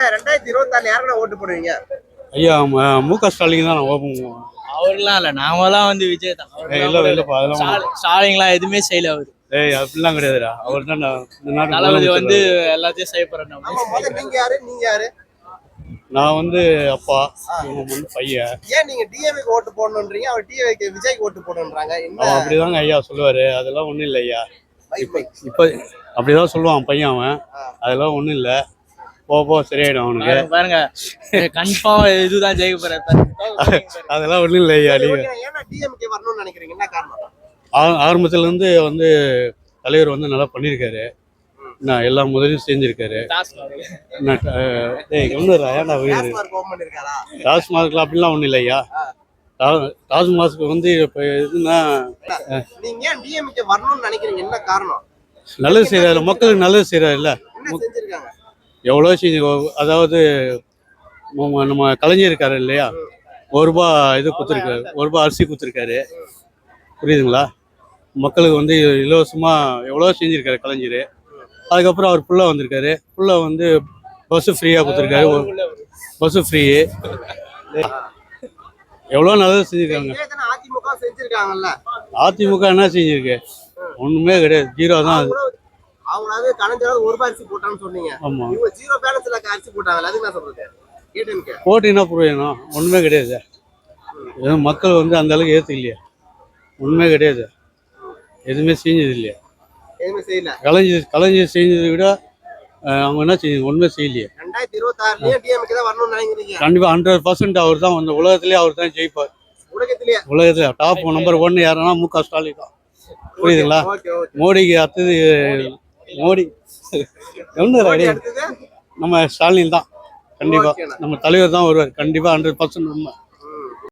2026 யாருக்கு ஓட்டு போடுவீங்க? ஐயா மு.க. ஸ்டாலின் தான் ஓப்பன் பண்ணுவோம். அவர்லாம் இல்ல, நாமெல்லாம் வந்து விஜய் தான். ஸ்டாலின்லாம் எதுவுமே செய்யல அவரு. அப்படிலாம் கிடையாதுடா. அவர் தான் தளபதி வந்து எல்லாத்தையும் செய்ய போறாரு. நீங்க யாரு? நீங்க யாரு? நான் வந்து அப்பா, பையன். ஏன் நீங்க டிஎம்கே ஓட்டு போடணும்ன்றீங்க, அவர் விஜய்க்கு ஓட்டு போடணும்ன்றாங்க? என்ன அப்படிதாங்க ஐயா சொல்லுவாரு. அதெல்லாம் ஒண்ணும் இல்லை ஐயா. இப்ப அப்படிதான் சொல்லுவான் பையன். அவன் அதெல்லாம் ஒண்ணும் இல்லை, போ சரியாயிடும் அவனுக்கு. பாருங்க, கன்ஃபார்ம் இதுதான் ஜெயிக்க போறாரு. அதெல்லாம் ஒண்ணும் இல்லை ஐயா. நீங்க ஏன்னா டிஎம்கே வரணும்னு நினைக்கிறீங்க, என்ன காரணம்? ஆரம்பத்துல இருந்து வந்து தலைவர் வந்து நல்லா பண்ணியிருக்காரு. நான் எல்லா முதலையும் செஞ்சிருக்காரு. டாஸ்மார்க்ல அப்படிலாம் ஒண்ணும் இல்லையா. டாஸ்மார்க் வந்து இப்ப எதுன்னா நீங்க ஏன் டிஎம்கே வரணும்னு நினைக்கிறீங்க, என்ன காரணம்? நல்லது செய்யறாரு, மக்களுக்கு நல்லது செய்யறாரு இல்ல. எவ்வளோ செஞ்சு, அதாவது நம்ம கலைஞர் இருக்காரு இல்லையா, ₹1 இது கொடுத்துருக்காரு, ₹1 அரிசி கொடுத்துருக்காரு. புரியுதுங்களா? மக்களுக்கு வந்து இலவசமா எவ்வளோ செஞ்சிருக்காரு கலைஞர். அதுக்கப்புறம் அவர் புள்ள வந்திருக்காரு. புள்ள வந்து பஸ்ஸு ஃப்ரீயாக கொடுத்துருக்காரு. Bus free. எவ்வளோ நல்லது செஞ்சுருக்காங்க. அதிமுக என்ன செஞ்சிருக்கு? ஒன்றுமே கிடையாது, ஜீரோ தான். அது அவங்களாவது கலைஞராவது ₹1 அரிசி போட்டான்னு சொன்னீங்க. ஆமாம், இவங்க ஜீரோ பேலன்ஸ்ல அரிசி போட்டாங்க. அதுக்கு என்ன சொல்றது? போட்டினா புரியணும், ஒன்றுமே கிடையாது. எதுவும் மக்கள் வந்து அந்த அளவுக்கு ஏற்றுக்கலையா? ஒன்றுமே கிடையாது, எதுவுமே செஞ்சது இல்லையா. கலைஞர் செஞ்சதை விட அவங்க என்ன செஞ்சு ஒண்ணுமே செய்யலையே. 2026 கண்டிப்பா 100% அவர் தான் வந்து உலகத்திலேயே அவர் தான் ஜெயிப்பார். உலகத்துல டாப் நம்பர் 1 யாருன்னா மு.க. ஸ்டாலின் தான். புரியுதுங்களா? மோடிக்கு அடுத்தது மோடி நம்ம ஸ்டாலின் தான். கண்டிப்பா நம்ம தலைவர் தான் வருவார். கண்டிப்பா 100% உண்மை.